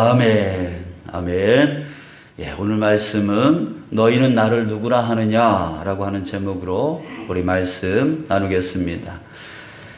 아멘, 아멘. 예, 오늘 말씀은 너희는 나를 누구라 하느냐라고 하는 제목으로 우리 말씀 나누겠습니다.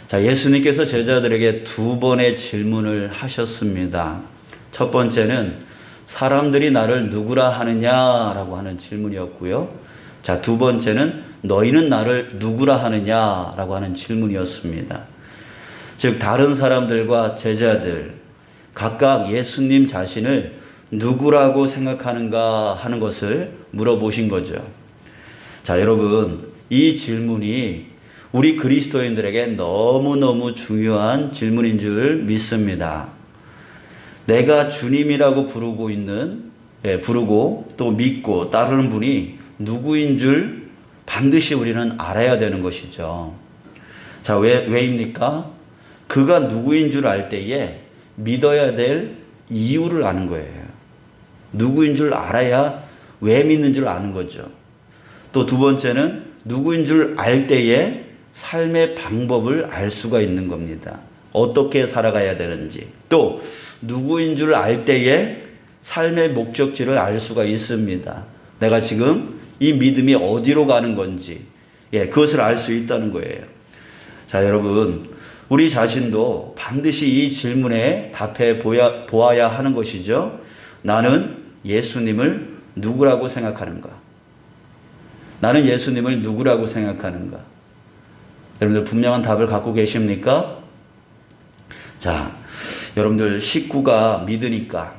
자, 예수님께서 제자들에게 두 번의 질문을 하셨습니다. 첫 번째는 사람들이 나를 누구라 하느냐라고 하는 질문이었고요. 자, 두 번째는 너희는 나를 누구라 하느냐라고 하는 질문이었습니다. 즉, 다른 사람들과 제자들 각각 예수님 자신을 누구라고 생각하는가 하는 것을 물어보신 거죠. 자, 여러분, 이 질문이 우리 그리스도인들에게 너무너무 중요한 질문인 줄 믿습니다. 내가 주님이라고 부르고 또 믿고 따르는 분이 누구인 줄 반드시 우리는 알아야 되는 것이죠. 자, 왜입니까? 그가 누구인 줄 알 때에 믿어야 될 이유를 아는 거예요. 누구인 줄 알아야 왜 믿는 줄 아는 거죠. 또 두 번째는 누구인 줄 알 때에 삶의 방법을 알 수가 있는 겁니다. 어떻게 살아가야 되는지. 또 누구인 줄 알 때에 삶의 목적지를 알 수가 있습니다. 내가 지금 이 믿음이 어디로 가는 건지, 그것을 알 수 있다는 거예요. 자, 여러분, 우리 자신도 반드시 이 질문에 답해 보아야 하는 것이죠. 나는 예수님을 누구라고 생각하는가? 나는 예수님을 누구라고 생각하는가? 여러분들 분명한 답을 갖고 계십니까? 자, 여러분들 식구가 믿으니까,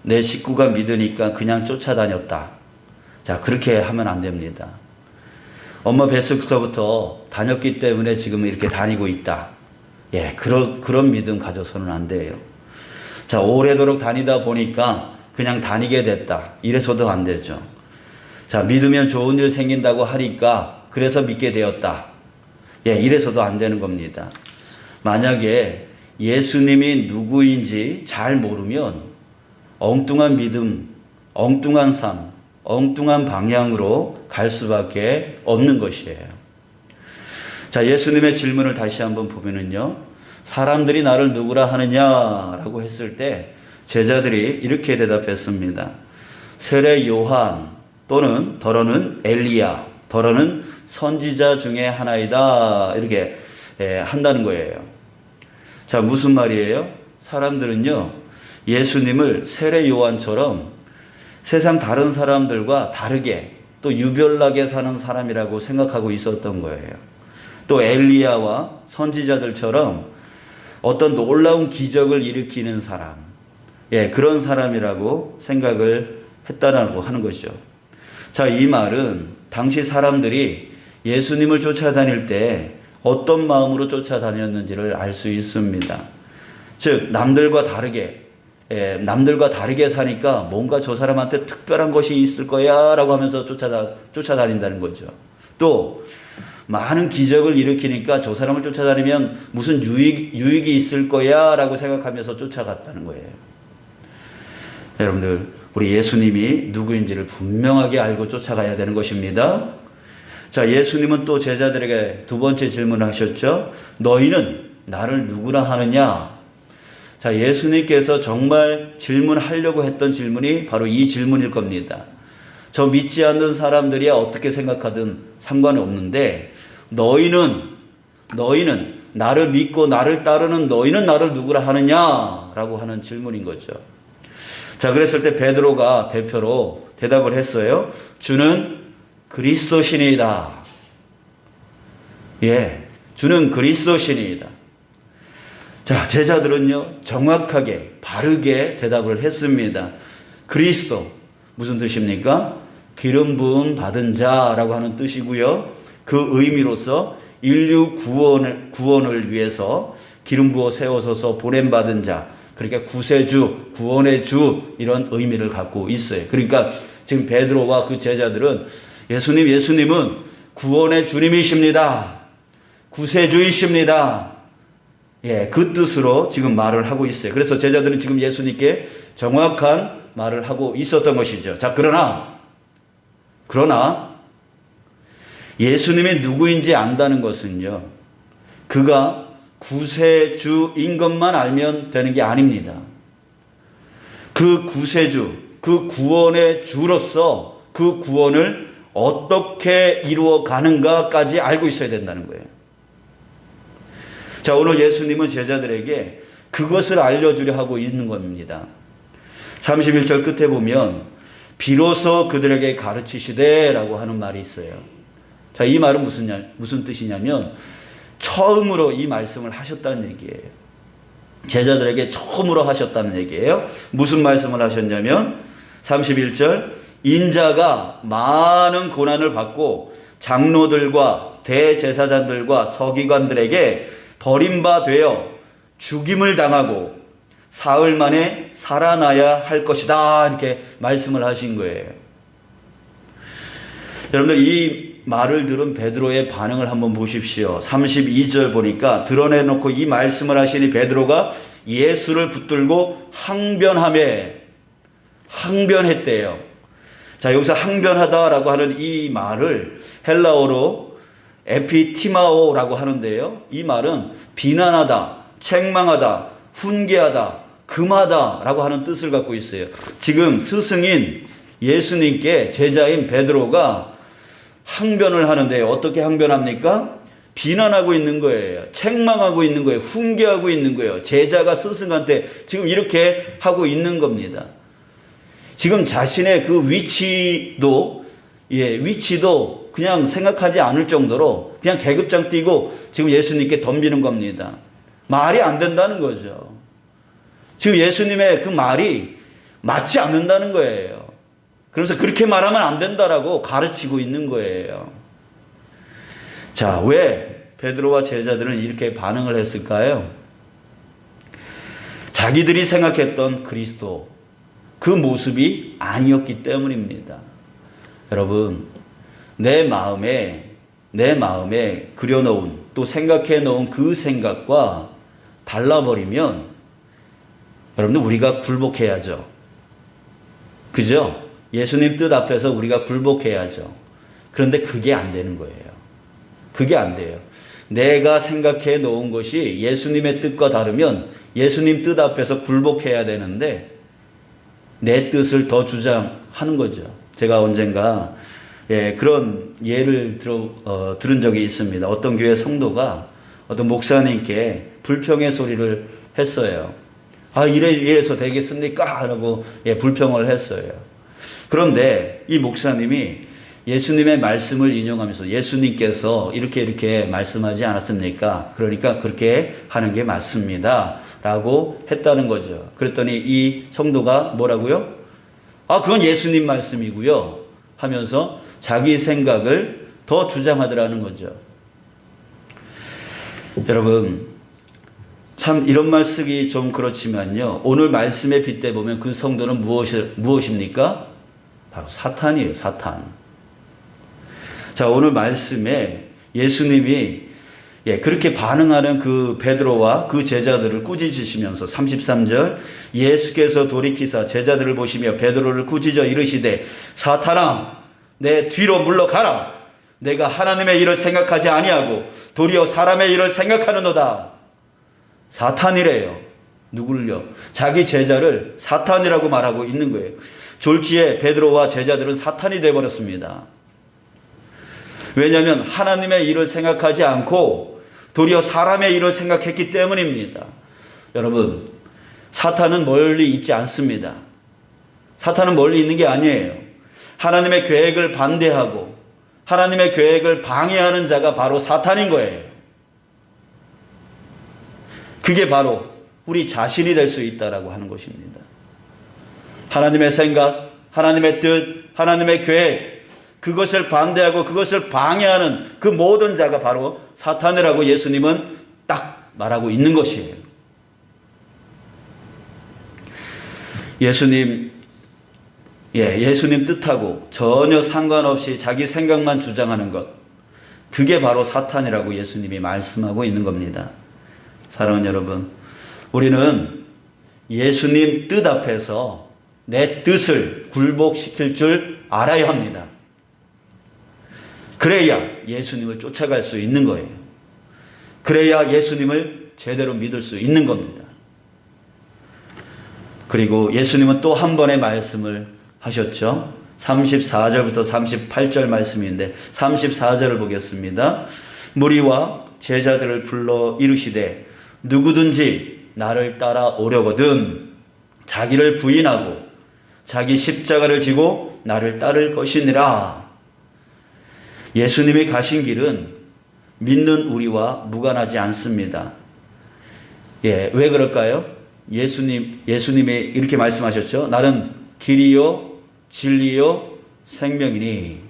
내 식구가 믿으니까 그냥 쫓아다녔다. 자, 그렇게 하면 안 됩니다. 엄마 뱃속부터 다녔기 때문에 지금 이렇게 다니고 있다. 그런 믿음 가져서는 안 돼요. 자, 오래도록 다니다 보니까 그냥 다니게 됐다. 이래서도 안 되죠. 자, 믿으면 좋은 일 생긴다고 하니까 그래서 믿게 되었다. 이래서도 안 되는 겁니다. 만약에 예수님이 누구인지 잘 모르면 엉뚱한 믿음, 엉뚱한 삶, 엉뚱한 방향으로 갈 수밖에 없는 것이에요. 자, 예수님의 질문을 다시 한번 보면은요, 사람들이 나를 누구라 하느냐라고 했을 때 제자들이 이렇게 대답했습니다. 세례 요한 또는 더러는 엘리야, 더러는 선지자 중에 하나이다. 이렇게 한다는 거예요. 자, 무슨 말이에요? 사람들은요, 예수님을 세례 요한처럼 세상 다른 사람들과 다르게 또 유별나게 사는 사람이라고 생각하고 있었던 거예요. 또 엘리야와 선지자들처럼 어떤 놀라운 기적을 일으키는 사람, 그런 사람이라고 생각을 했다라고 하는 것이죠. 자, 이 말은 당시 사람들이 예수님을 쫓아다닐 때 어떤 마음으로 쫓아다녔는지를 알 수 있습니다. 즉, 남들과 다르게 사니까 뭔가 저 사람한테 특별한 것이 있을 거야 라고 하면서 쫓아다닌다는 거죠. 또 많은 기적을 일으키니까 저 사람을 쫓아다니면 무슨 유익이 있을 거야 라고 생각하면서 쫓아갔다는 거예요. 여러분들, 우리 예수님이 누구인지를 분명하게 알고 쫓아가야 되는 것입니다. 자, 예수님은 또 제자들에게 두 번째 질문을 하셨죠. 너희는 나를 누구라 하느냐? 자, 예수님께서 정말 질문하려고 했던 질문이 바로 이 질문일 겁니다. 저 믿지 않는 사람들이 어떻게 생각하든 상관이 없는데 너희는 나를 믿고 나를 따르는 너희는 나를 누구라 하느냐라고 하는 질문인 거죠. 자, 그랬을 때 베드로가 대표로 대답을 했어요. 주는 그리스도시니이다. 주는 그리스도시니이다. 자, 제자들은요, 정확하게, 바르게 대답을 했습니다. 그리스도, 무슨 뜻입니까? 기름 부음 받은 자라고 하는 뜻이고요. 그 의미로서 인류 구원을 위해서 기름 부어 세워서서 보냄받은 자, 그러니까 구세주, 구원의 주, 이런 의미를 갖고 있어요. 그러니까 지금 베드로와 그 제자들은 예수님은 구원의 주님이십니다. 구세주이십니다. 그 뜻으로 지금 말을 하고 있어요. 그래서 제자들은 지금 예수님께 정확한 말을 하고 있었던 것이죠. 자, 그러나 예수님이 누구인지 안다는 것은요, 그가 구세주인 것만 알면 되는 게 아닙니다. 그 구세주, 그 구원의 주로서 그 구원을 어떻게 이루어 가는가까지 알고 있어야 된다는 거예요. 자, 오늘 예수님은 제자들에게 그것을 알려주려 하고 있는 겁니다. 31절 끝에 보면 비로소 그들에게 가르치시되 라고 하는 말이 있어요. 자, 이 말은 무슨 뜻이냐면 처음으로 이 말씀을 하셨다는 얘기예요. 제자들에게 처음으로 하셨다는 얘기예요. 무슨 말씀을 하셨냐면 31절 인자가 많은 고난을 받고 장로들과 대제사장들과 서기관들에게 버림받되어 죽임을 당하고 사흘 만에 살아나야 할 것이다 이렇게 말씀을 하신 거예요. 여러분들 이 말을 들은 베드로의 반응을 한번 보십시오. 32절 보니까 드러내놓고 이 말씀을 하시니 베드로가 예수를 붙들고 항변했대요. 자, 여기서 항변하다라고 하는 이 말을 헬라어로 에피티마오라고 하는데요. 이 말은 비난하다, 책망하다, 훈계하다, 금하다라고 하는 뜻을 갖고 있어요. 지금 스승인 예수님께 제자인 베드로가 항변을 하는데 어떻게 항변합니까? 비난하고 있는 거예요. 책망하고 있는 거예요. 훈계하고 있는 거예요. 제자가 스승한테 지금 이렇게 하고 있는 겁니다. 지금 자신의 그 위치도 그냥 생각하지 않을 정도로 그냥 계급장 띄고 지금 예수님께 덤비는 겁니다. 말이 안 된다는 거죠. 지금 예수님의 그 말이 맞지 않는다는 거예요. 그래서 그렇게 말하면 안 된다라고 가르치고 있는 거예요. 자, 왜 베드로와 제자들은 이렇게 반응을 했을까요? 자기들이 생각했던 그리스도 그 모습이 아니었기 때문입니다. 여러분, 내 마음에 그려놓은 또 생각해 놓은 그 생각과 달라버리면 여러분들 우리가 굴복해야죠. 그죠? 예수님 뜻 앞에서 우리가 굴복해야죠. 그런데 그게 안 되는 거예요. 그게 안 돼요. 내가 생각해 놓은 것이 예수님의 뜻과 다르면 예수님 뜻 앞에서 굴복해야 되는데 내 뜻을 더 주장하는 거죠. 제가 언젠가 그런 예를 들은 적이 있습니다. 어떤 교회 성도가 어떤 목사님께 불평의 소리를 했어요. 이래서 되겠습니까? 라고 불평을 했어요. 그런데 이 목사님이 예수님의 말씀을 인용하면서 예수님께서 이렇게 말씀하지 않았습니까? 그러니까 그렇게 하는 게 맞습니다. 라고 했다는 거죠. 그랬더니 이 성도가 뭐라고요? 그건 예수님 말씀이고요. 하면서 자기 생각을 더 주장하더라는 거죠. 여러분, 참 이런 말 쓰기 좀 그렇지만요. 오늘 말씀에 빗대보면 그 성도는 무엇입니까? 바로 사탄이에요. 사탄. 자, 오늘 말씀에 예수님이 그렇게 반응하는 그 베드로와 그 제자들을 꾸짖으시면서 33절 예수께서 돌이키사 제자들을 보시며 베드로를 꾸짖어 이르시되 사탄아 내 뒤로 물러가라. 내가 하나님의 일을 생각하지 아니하고 도리어 사람의 일을 생각하는도다. 사탄이래요. 누구를요? 자기 제자를 사탄이라고 말하고 있는 거예요. 졸지에 베드로와 제자들은 사탄이 되어버렸습니다. 왜냐하면 하나님의 일을 생각하지 않고 도리어 사람의 일을 생각했기 때문입니다. 여러분, 사탄은 멀리 있지 않습니다. 사탄은 멀리 있는 게 아니에요. 하나님의 계획을 반대하고 하나님의 계획을 방해하는 자가 바로 사탄인 거예요. 그게 바로 우리 자신이 될 수 있다라고 하는 것입니다. 하나님의 생각, 하나님의 뜻, 하나님의 계획, 그것을 반대하고 그것을 방해하는 그 모든 자가 바로 사탄이라고 예수님은 딱 말하고 있는 것이에요. 예수님 뜻하고 전혀 상관없이 자기 생각만 주장하는 것, 그게 바로 사탄이라고 예수님이 말씀하고 있는 겁니다. 사랑하는 여러분, 우리는 예수님 뜻 앞에서 내 뜻을 굴복시킬 줄 알아야 합니다. 그래야 예수님을 쫓아갈 수 있는 거예요. 그래야 예수님을 제대로 믿을 수 있는 겁니다. 그리고 예수님은 또 한 번의 말씀을 하셨죠. 34절부터 38절 말씀인데 34절을 보겠습니다. 무리와 제자들을 불러 이르시되 누구든지 나를 따라오려거든 자기를 부인하고 자기 십자가를 지고 나를 따를 것이니라. 예수님이 가신 길은 믿는 우리와 무관하지 않습니다. 왜 그럴까요? 예수님이 이렇게 말씀하셨죠. 나는 길이요 진리요 생명이니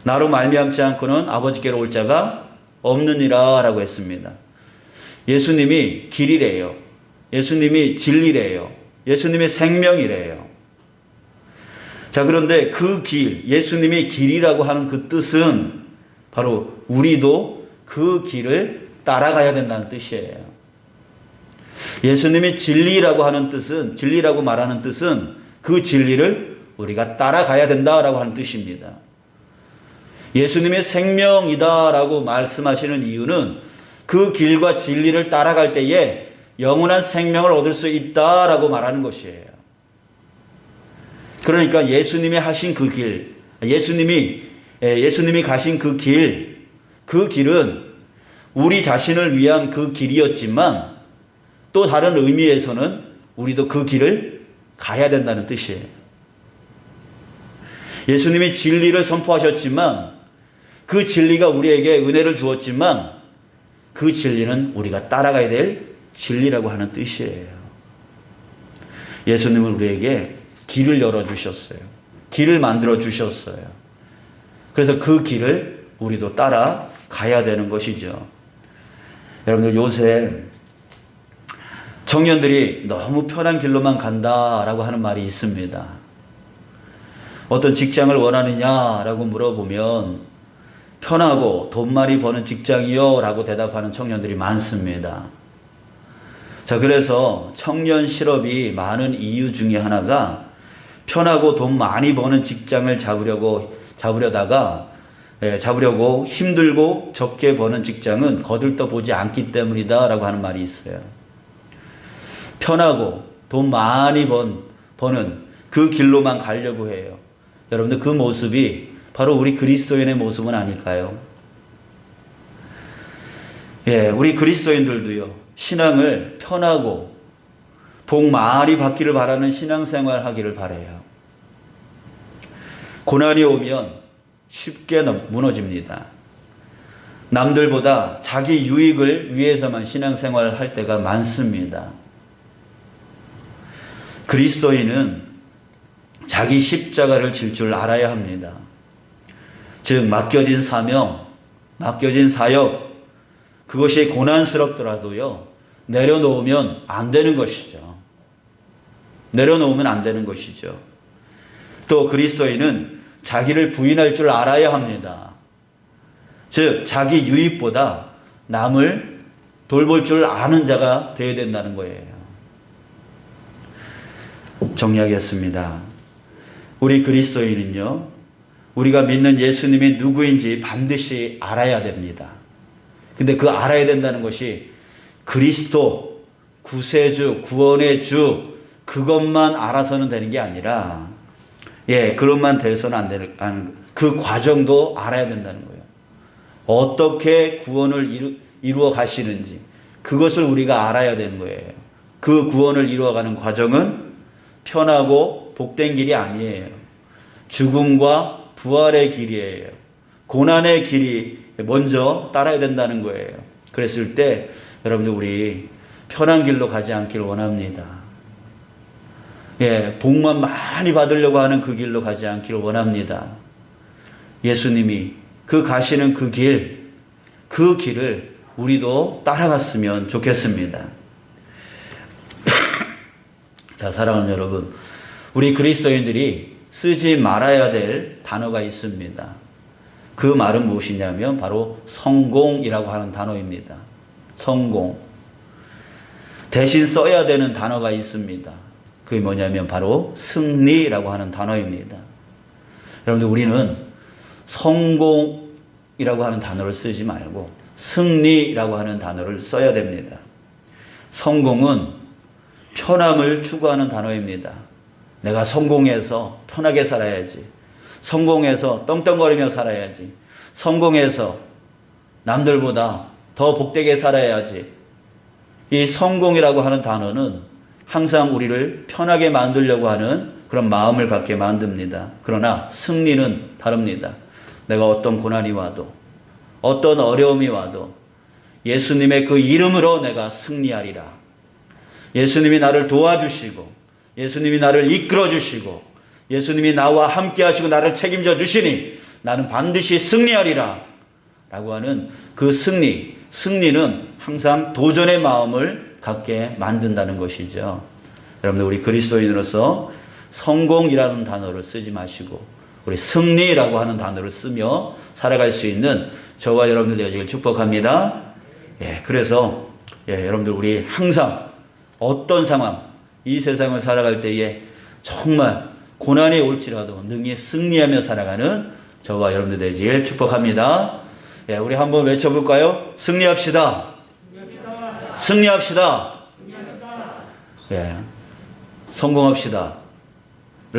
나로 말미암지 않고는 아버지께로 올 자가 없느니라 라고 했습니다. 예수님이 길이래요. 예수님이 진리래요. 예수님이 생명이래요. 자, 그런데 그 길, 예수님이 길이라고 하는 그 뜻은 바로 우리도 그 길을 따라가야 된다는 뜻이에요. 예수님이 진리라고 하는 뜻은, 진리라고 말하는 뜻은 그 진리를 우리가 따라가야 된다라고 하는 뜻입니다. 예수님이 생명이다라고 말씀하시는 이유는 그 길과 진리를 따라갈 때에 영원한 생명을 얻을 수 있다라고 말하는 것이에요. 그러니까 예수님이 하신 그 길, 예수님이 가신 그 길은 우리 자신을 위한 그 길이었지만 또 다른 의미에서는 우리도 그 길을 가야 된다는 뜻이에요. 예수님이 진리를 선포하셨지만 그 진리가 우리에게 은혜를 주었지만 그 진리는 우리가 따라가야 될 진리라고 하는 뜻이에요. 예수님은 우리에게 길을 열어주셨어요. 길을 만들어주셨어요. 그래서 그 길을 우리도 따라가야 되는 것이죠. 여러분들 요새 청년들이 너무 편한 길로만 간다라고 하는 말이 있습니다. 어떤 직장을 원하느냐라고 물어보면 편하고 돈 많이 버는 직장이요 라고 대답하는 청년들이 많습니다. 자, 그래서 청년 실업이 많은 이유 중에 하나가 편하고 돈 많이 버는 직장을 잡으려고 힘들고 적게 버는 직장은 거들떠 보지 않기 때문이다라고 하는 말이 있어요. 편하고 돈 많이 버는 그 길로만 가려고 해요. 여러분들 그 모습이 바로 우리 그리스도인의 모습은 아닐까요? 우리 그리스도인들도요, 신앙을 편하고 복 많이 받기를 바라는 신앙생활 하기를 바라요. 고난이 오면 쉽게 무너집니다. 남들보다 자기 유익을 위해서만 신앙생활을 할 때가 많습니다. 그리스도인은 자기 십자가를 질 줄 알아야 합니다. 즉 맡겨진 사명, 맡겨진 사역, 그것이 고난스럽더라도요, 내려놓으면 안 되는 것이죠. 내려놓으면 안 되는 것이죠. 또 그리스도인은 자기를 부인할 줄 알아야 합니다. 즉 자기 유익보다 남을 돌볼 줄 아는 자가 되어야 된다는 거예요. 정리하겠습니다. 우리 그리스도인은요, 우리가 믿는 예수님이 누구인지 반드시 알아야 됩니다. 근데 그 알아야 된다는 것이 그리스도, 구세주, 구원의 주, 그것만 알아서는 되는 게 아니라, 그것만 돼서는 안 되는, 그 과정도 알아야 된다는 거예요. 어떻게 구원을 이루어 가시는지, 그것을 우리가 알아야 되는 거예요. 그 구원을 이루어가는 과정은 편하고 복된 길이 아니에요. 죽음과 부활의 길이에요. 고난의 길이 먼저 따라야 된다는 거예요. 그랬을 때 여러분들 우리 편한 길로 가지 않기를 원합니다. 복만 많이 받으려고 하는 그 길로 가지 않기를 원합니다. 예수님이 그 가시는 그 길을 우리도 따라갔으면 좋겠습니다. 자, 사랑하는 여러분, 우리 그리스도인들이 쓰지 말아야 될 단어가 있습니다. 그 말은 무엇이냐면 바로 성공이라고 하는 단어입니다. 성공. 대신 써야 되는 단어가 있습니다. 그게 뭐냐면 바로 승리라고 하는 단어입니다. 여러분들 우리는 성공이라고 하는 단어를 쓰지 말고 승리라고 하는 단어를 써야 됩니다. 성공은 편함을 추구하는 단어입니다. 내가 성공해서 편하게 살아야지. 성공해서 떵떵거리며 살아야지. 성공해서 남들보다 더 복되게 살아야지. 이 성공이라고 하는 단어는 항상 우리를 편하게 만들려고 하는 그런 마음을 갖게 만듭니다. 그러나 승리는 다릅니다. 내가 어떤 고난이 와도 어떤 어려움이 와도 예수님의 그 이름으로 내가 승리하리라. 예수님이 나를 도와주시고 예수님이 나를 이끌어 주시고 예수님이 나와 함께 하시고 나를 책임져 주시니 나는 반드시 승리하리라 라고 하는 그 승리는 항상 도전의 마음을 갖게 만든다는 것이죠. 여러분들 우리 그리스도인으로서 성공이라는 단어를 쓰지 마시고 우리 승리라고 하는 단어를 쓰며 살아갈 수 있는 저와 여러분들 되어지길 축복합니다. 그래서 여러분들 우리 항상 어떤 상황, 이 세상을 살아갈 때에 정말 고난이 올지라도 능히 승리하며 살아가는 저와 여러분들 되어지길 축복합니다. 우리 한번 외쳐볼까요? 승리합시다. 승리합시다. 성공합시다를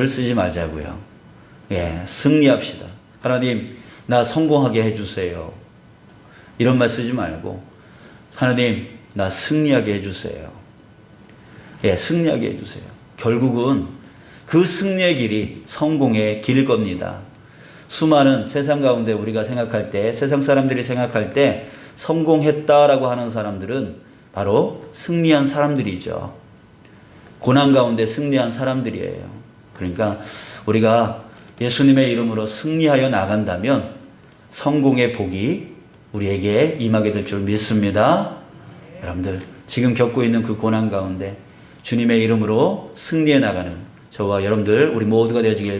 쓰지 말자고요. 승리합시다. 하나님, 나 성공하게 해주세요. 이런 말 쓰지 말고 하나님, 나 승리하게 해주세요. 승리하게 해주세요. 결국은 그 승리의 길이 성공의 길일 겁니다. 수많은 세상 가운데 우리가 생각할 때, 세상 사람들이 생각할 때 성공했다라고 하는 사람들은 바로 승리한 사람들이죠. 고난 가운데 승리한 사람들이에요. 그러니까 우리가 예수님의 이름으로 승리하여 나간다면 성공의 복이 우리에게 임하게 될 줄 믿습니다. 여러분들 지금 겪고 있는 그 고난 가운데 주님의 이름으로 승리해 나가는 저와 여러분들 우리 모두가 되어지길